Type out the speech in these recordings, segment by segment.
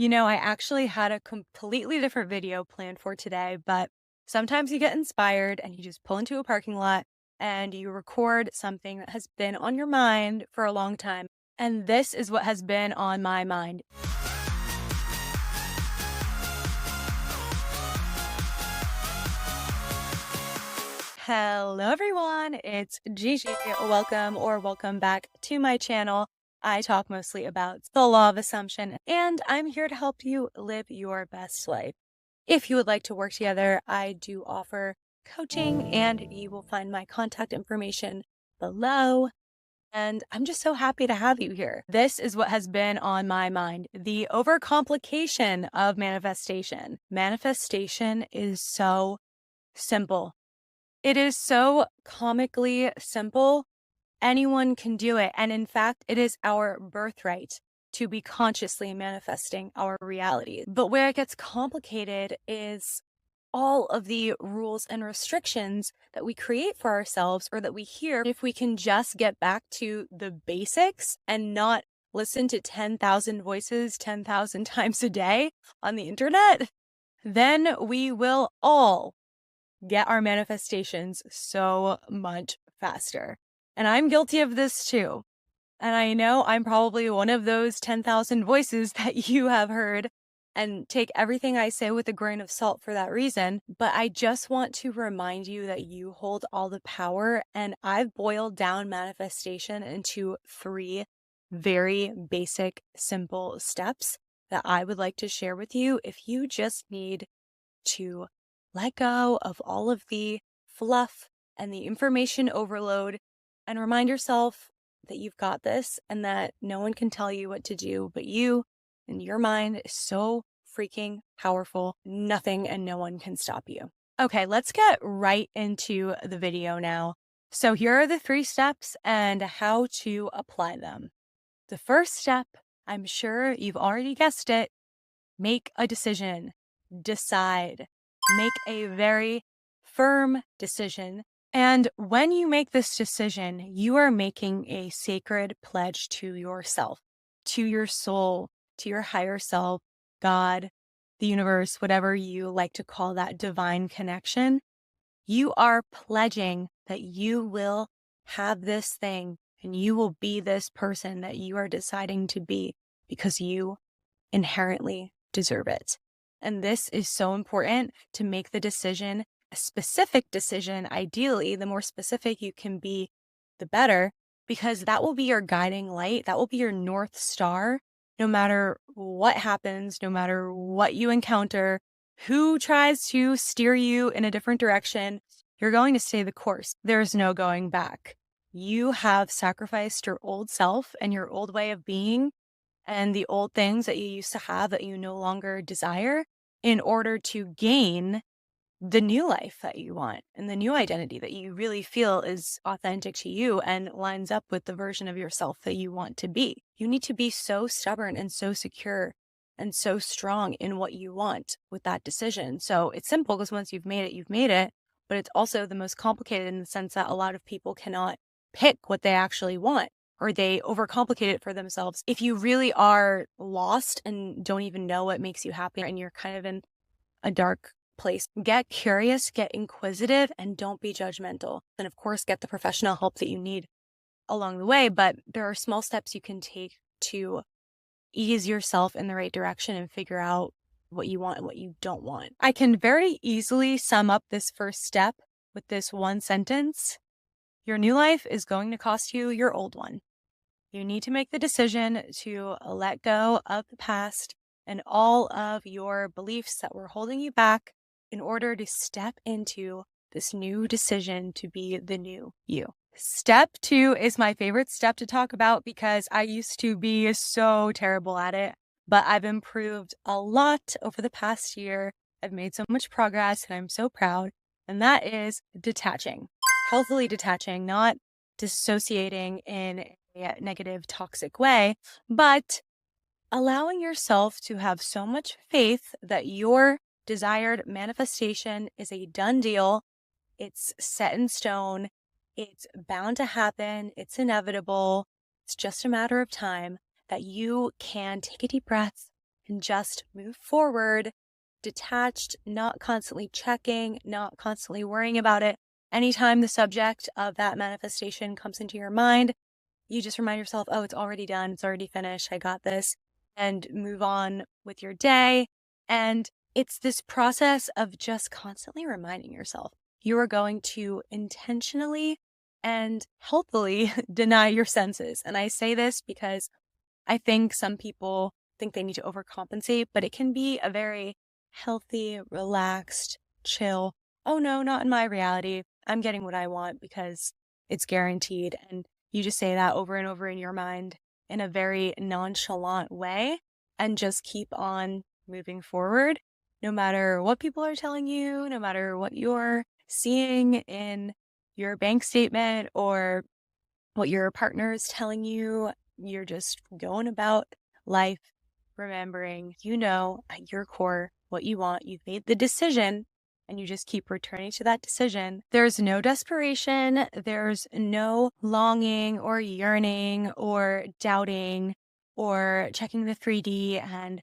I actually had a completely different video planned for today, but sometimes you get inspired and you just pull into a parking lot and you record something that has been on your mind for a long time. And this is what has been on my mind. Hello, everyone. It's Gigi. Welcome back to my channel. I talk mostly about the law of assumption, and I'm here to help you live your best life. If you would like to work together, I do offer coaching, and you will find my contact information below. And I'm just so happy to have you here. This is what has been on my mind, the overcomplication of manifestation. Manifestation is so simple. It is so comically simple. Anyone can do it. And in fact, it is our birthright to be consciously manifesting our reality. But where it gets complicated is all of the rules and restrictions that we create for ourselves or that we hear. If we can just get back to the basics and not listen to 10,000 voices 10,000 times a day on the internet, then we will all get our manifestations so much faster. And I'm guilty of this too. And I know I'm probably one of those 10,000 voices that you have heard, and take everything I say with a grain of salt for that reason. But I just want to remind you that you hold all the power. And I've boiled down manifestation into 3 very basic, simple steps that I would like to share with you if you just need to let go of all of the fluff and the information overload and remind yourself that you've got this and that no one can tell you what to do but you, and your mind is so freaking powerful. Nothing and no one can stop you. Okay, let's get right into the video now. So here are the 3 steps and how to apply them. The first step, I'm sure you've already guessed it, make a decision. Decide. Make a very firm decision. And when you make this decision, you are making a sacred pledge to yourself, to your soul, to your higher self, God, the universe, whatever you like to call that divine connection. You are pledging that you will have this thing and you will be this person that you are deciding to be because you inherently deserve it. And this is so important to make the decision, a specific decision. Ideally, the more specific you can be, the better, because that will be your guiding light. That will be your North Star. No matter what happens, no matter what you encounter, who tries to steer you in a different direction, you're going to stay the course. There's no going back. You have sacrificed your old self and your old way of being and the old things that you used to have that you no longer desire in order to gain the new life that you want and the new identity that you really feel is authentic to you and lines up with the version of yourself that you want to be. You need to be so stubborn and so secure and so strong in what you want with that decision. So it's simple because once you've made it, but it's also the most complicated in the sense that a lot of people cannot pick what they actually want, or they overcomplicate it for themselves. If you really are lost and don't even know what makes you happy and you're kind of in a dark place, get curious, get inquisitive, and don't be judgmental. And of course, get the professional help that you need along the way. But there are small steps you can take to ease yourself in the right direction and figure out what you want and what you don't want. I can very easily sum up this first step with this one sentence. Your new life is going to cost you your old one. You need to make the decision to let go of the past and all of your beliefs that were holding you back in order to step into this new decision to be the new you. Step 2 is my favorite step to talk about because I used to be so terrible at it, but I've improved a lot over the past year. I've made so much progress and I'm so proud. And that is detaching, healthily detaching, not dissociating in a negative, toxic way, but allowing yourself to have so much faith that your desired manifestation is a done deal. It's set in stone. It's bound to happen. It's inevitable. It's just a matter of time, that you can take a deep breath, and just move forward, detached, not constantly checking, not constantly worrying about it. Anytime the subject of that manifestation comes into your mind, you just remind yourself, oh, it's already done. It's already finished. I got this. And move on with your day. And it's this process of just constantly reminding yourself you are going to intentionally and healthily deny your senses. And I say this because I think some people think they need to overcompensate, but it can be a very healthy, relaxed, chill. Oh no, not in my reality. I'm getting what I want because it's guaranteed. And you just say that over and over in your mind in a very nonchalant way and just keep on moving forward, no matter what people are telling you, no matter what you're seeing in your bank statement or what your partner is telling you. You're just going about life, remembering, at your core what you want. You've made the decision and you just keep returning to that decision. There's no desperation. There's no longing or yearning or doubting or checking the 3D and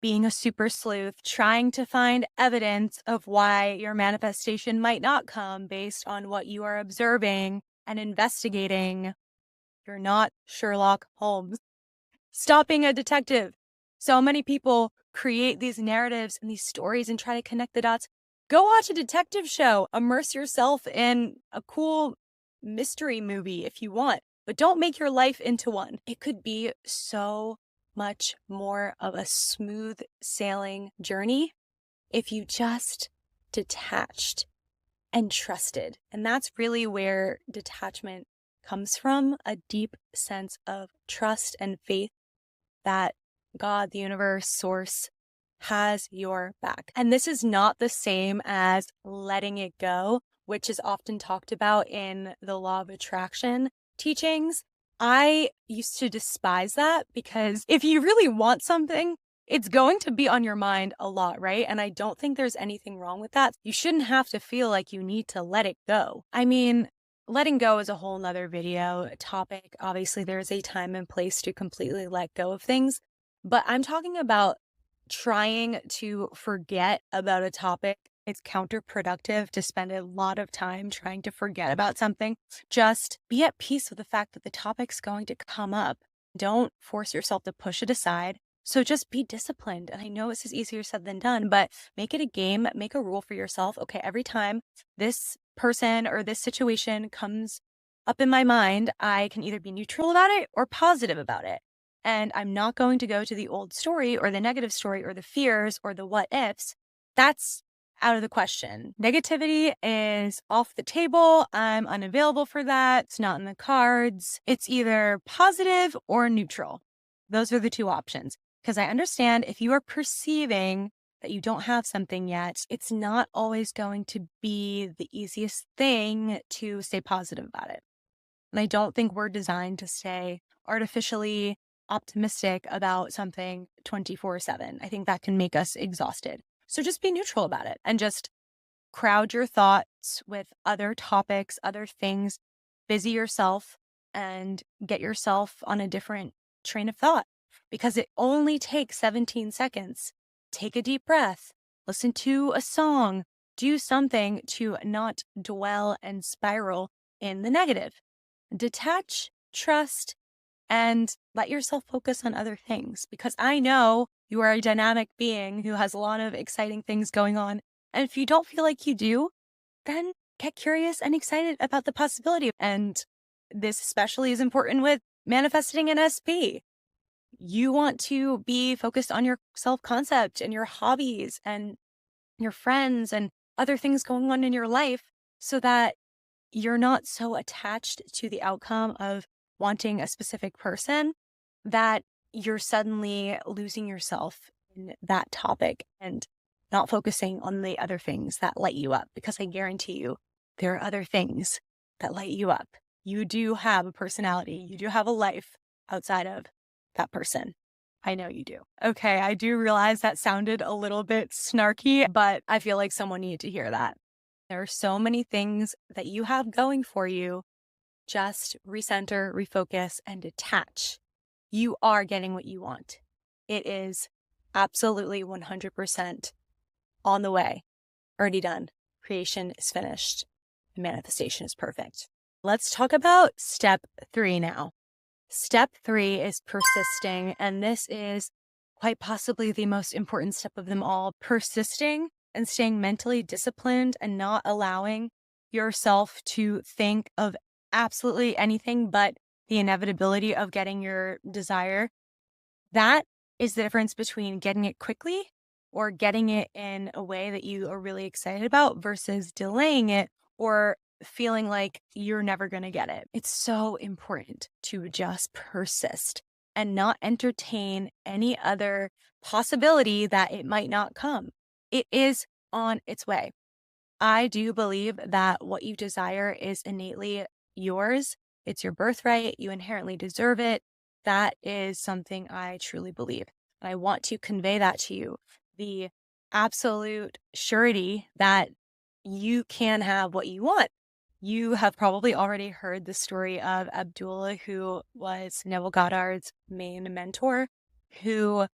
being a super sleuth, trying to find evidence of why your manifestation might not come based on what you are observing and investigating. You're not Sherlock Holmes. Stop being a detective. So many people create these narratives and these stories and try to connect the dots. Go watch a detective show. Immerse yourself in a cool mystery movie if you want, but don't make your life into one. It could be so much more of a smooth sailing journey if you just detached and trusted. And that's really where detachment comes from, a deep sense of trust and faith that God, the universe, source has your back. And this is not the same as letting it go, which is often talked about in the law of attraction teachings. I used to despise that because if you really want something, it's going to be on your mind a lot, right? And I don't think there's anything wrong with that. You shouldn't have to feel like you need to let it go. I mean, letting go is a whole nother video topic. Obviously, there is a time and place to completely let go of things, but I'm talking about trying to forget about a topic. It's counterproductive to spend a lot of time trying to forget about something. Just be at peace with the fact that the topic's going to come up. Don't force yourself to push it aside. So just be disciplined. And I know this is easier said than done, but make it a game, make a rule for yourself. Okay, every time this person or this situation comes up in my mind, I can either be neutral about it or positive about it. And I'm not going to go to the old story or the negative story or the fears or the what ifs. That's out of the question. Negativity is off the table. I'm unavailable for that. It's not in the cards. It's either positive or neutral. Those are the two options. Because I understand if you are perceiving that you don't have something yet, it's not always going to be the easiest thing to stay positive about it. And I don't think we're designed to stay artificially optimistic about something 24/7. I think that can make us exhausted. So just be neutral about it and just crowd your thoughts with other topics, other things, busy yourself and get yourself on a different train of thought because it only takes 17 seconds. Take a deep breath, listen to a song, do something to not dwell and spiral in the negative. Detach, trust, and let yourself focus on other things because I know you are a dynamic being who has a lot of exciting things going on. And if you don't feel like you do, then get curious and excited about the possibility. And this especially is important with manifesting an SP. You want to be focused on your self-concept and your hobbies and your friends and other things going on in your life so that you're not so attached to the outcome of wanting a specific person that you're suddenly losing yourself in that topic and not focusing on the other things that light you up. Because I guarantee you, there are other things that light you up. You do have a personality. You do have a life outside of that person. I know you do. Okay, I do realize that sounded a little bit snarky, but I feel like someone needed to hear that. There are so many things that you have going for you. Just recenter, refocus, and detach. You are getting what you want. It is absolutely 100% on the way, already done. Creation is finished. The manifestation is perfect. Let's talk about step 3 now. Step 3 is persisting, and this is quite possibly the most important step of them all. Persisting and staying mentally disciplined and not allowing yourself to think of absolutely anything but the inevitability of getting your desire. That is the difference between getting it quickly or getting it in a way that you are really excited about versus delaying it or feeling like you're never going to get it. It's so important to just persist and not entertain any other possibility that it might not come. It is on its way. I do believe that what you desire is innately yours. It's your birthright. You inherently deserve it. That is something I truly believe. And I want to convey that to you. The absolute surety that you can have what you want. You have probably already heard the story of Abdullah, who was Neville Goddard's main mentor, who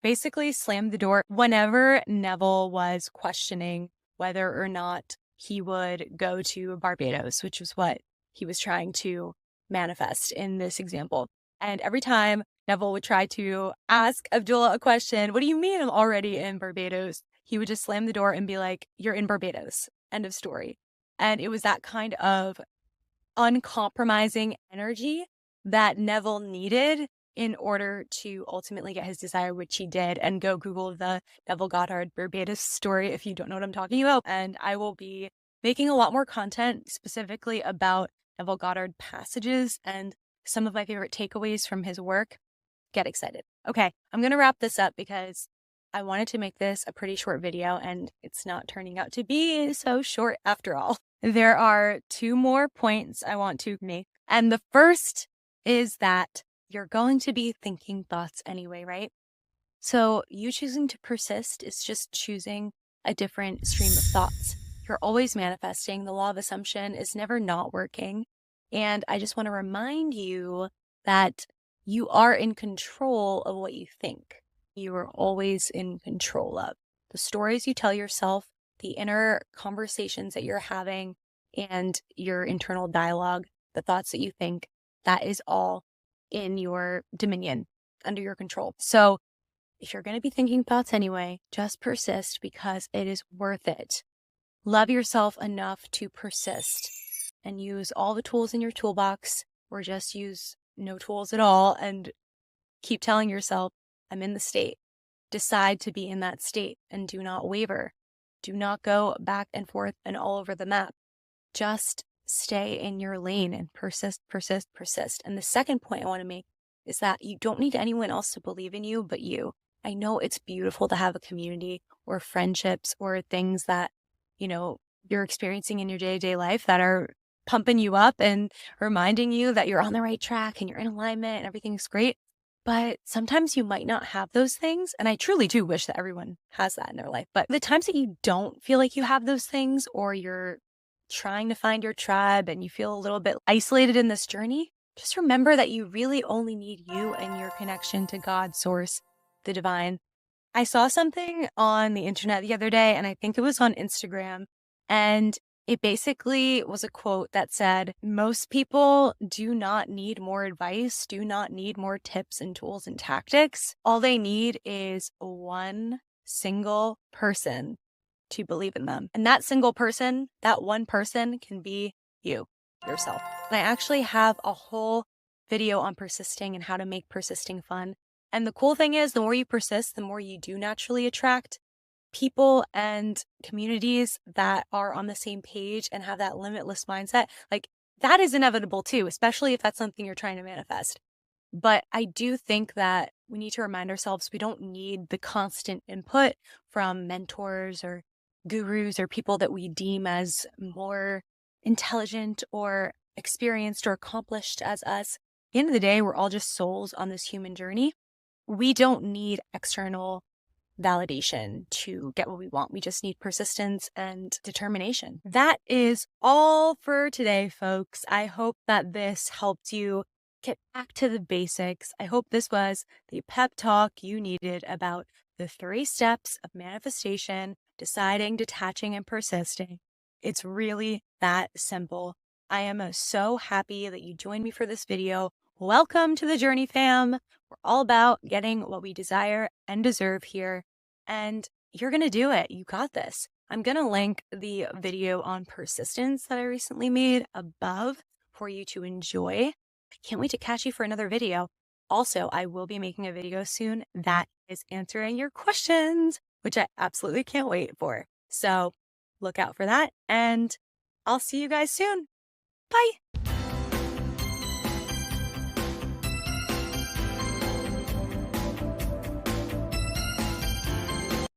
basically slammed the door whenever Neville was questioning whether or not he would go to Barbados, which was what he was trying to manifest in this example. And every time Neville would try to ask Abdullah a question, what do you mean I'm already in Barbados? He would just slam the door and be like, you're in Barbados. End of story. And it was that kind of uncompromising energy that Neville needed in order to ultimately get his desire, which he did. And go Google the Neville Goddard Barbados story if you don't know what I'm talking about. And I will be making a lot more content specifically about Neville Goddard passages and some of my favorite takeaways from his work. Get excited. Okay, I'm going to wrap this up because I wanted to make this a pretty short video and it's not turning out to be so short after all. There are 2 more points I want to make. And the first is that you're going to be thinking thoughts anyway, right? So you choosing to persist is just choosing a different stream of thoughts. You're always manifesting. The law of assumption is never not working. And I just want to remind you that you are in control of what you think. You are always in control of the stories you tell yourself, the inner conversations that you're having, and your internal dialogue, the thoughts that you think. That is all in your dominion, under your control. So if you're going to be thinking thoughts anyway, just persist because it is worth it. Love yourself enough to persist and use all the tools in your toolbox, or just use no tools at all and keep telling yourself, I'm in the state. Decide to be in that state and do not waver. Do not go back and forth and all over the map. Just stay in your lane and persist, persist, persist. And the second point I want to make is that you don't need anyone else to believe in you but you. I know it's beautiful to have a community or friendships or things that, you're experiencing in your day-to-day life that are pumping you up and reminding you that you're on the right track and you're in alignment and everything's great. But sometimes you might not have those things. And I truly do wish that everyone has that in their life. But the times that you don't feel like you have those things, or you're trying to find your tribe and you feel a little bit isolated in this journey, just remember that you really only need you and your connection to God, source, the divine. I saw something on the internet the other day, and I think it was on Instagram, and it basically was a quote that said, most people do not need more advice, do not need more tips and tools and tactics. All they need is one single person to believe in them. And that single person, that one person, can be you, yourself. And I actually have a whole video on persisting and how to make persisting fun. And the cool thing is, the more you persist, the more you do naturally attract people and communities that are on the same page and have that limitless mindset. Like, that is inevitable too, especially if that's something you're trying to manifest. But I do think that we need to remind ourselves we don't need the constant input from mentors or gurus or people that we deem as more intelligent or experienced or accomplished as us. At the end of the day, we're all just souls on this human journey. We don't need external validation to get what we want. We just need persistence and determination. That is all for today, folks. I hope that this helped you get back to the basics. I hope this was the pep talk you needed about the 3 steps of manifestation, deciding, detaching, and persisting. It's really that simple. I am so happy that you joined me for this video. Welcome to the journey, fam. We're all about getting what we desire and deserve here. And you're going to do it. You got this. I'm going to link the video on persistence that I recently made above for you to enjoy. I can't wait to catch you for another video. Also, I will be making a video soon that is answering your questions, which I absolutely can't wait for. So look out for that, and I'll see you guys soon. Bye.